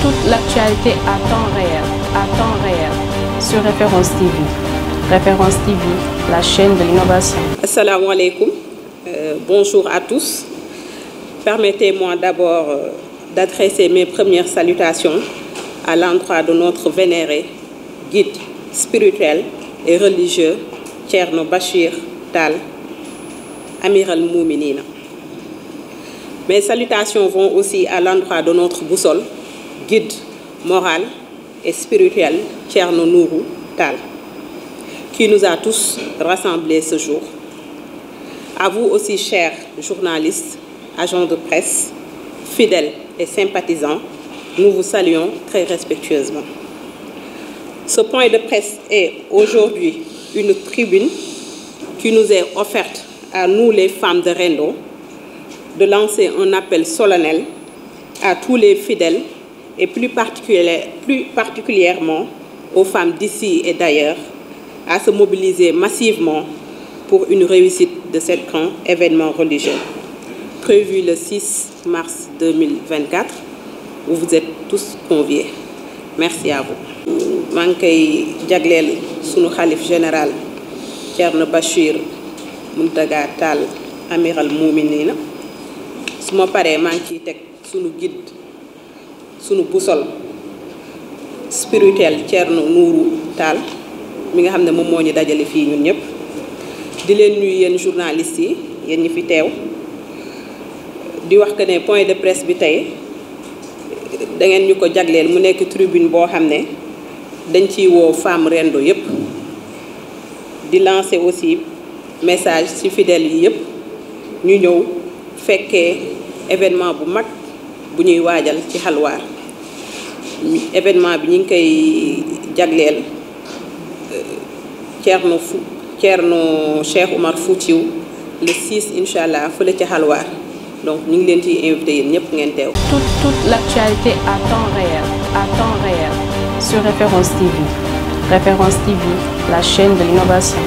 Toute l'actualité à temps réel sur Référence TV. Référence TV, la chaîne de l'innovation. Assalamu alaikum. Bonjour à tous. Permettez-moi d'abord d'adresser mes premières salutations à l'endroit de notre vénéré guide spirituel et religieux, Thierno Bachir Tall, Amir al-Mouminina. Mes salutations vont aussi à l'endroit de notre boussole, guide moral et spirituel, Thierno Nourou Tall, qui nous a tous rassemblés ce jour. À vous aussi, chers journalistes, agents de presse, fidèles et sympathisants, nous vous saluons très respectueusement. Ce point de presse est aujourd'hui une tribune qui nous est offerte à nous les femmes de Rendo de lancer un appel solennel à tous les fidèles et plus particulièrement aux femmes d'ici et d'ailleurs à se mobiliser massivement pour une réussite de cet grand événement religieux prévu le 6 mars 2024 où vous êtes tous conviés. Merci à vous. maa ngi koy jagleel sunu xalif général Thierno Bachir Mountaga Tall Amir al-Mouminina su ma paree maa ngi ciy teg sunu guide sunu boussole spirituel Thierno Nourou Tall mi nga xam ne moom moo ñu dajale fii ñun ñëpp di leen nuyu yéen journalistes yi yéen ñi fi teew di wax que ne point de presse bi tey da ngeen ñu ko jagleel mu nekk tribune boo xam ne dañ ciy woo femme Rendo yëpp di lancer aussi message ci fidèles yi yëpp ñu ñëw fekkee événement bu mag bu ñuy waajal ci Halwar événement bi ñu ngi koy jagleel Thierno Cheikh Oumar Foutiyou le 6 incha allah fële ci Halwar donc ñu ngi leen ciy invité yéen ñëpp ngeen teew. Toute l'actualité à temps réel sur Référence TV. Référence TV, la chaîne de l'innovation.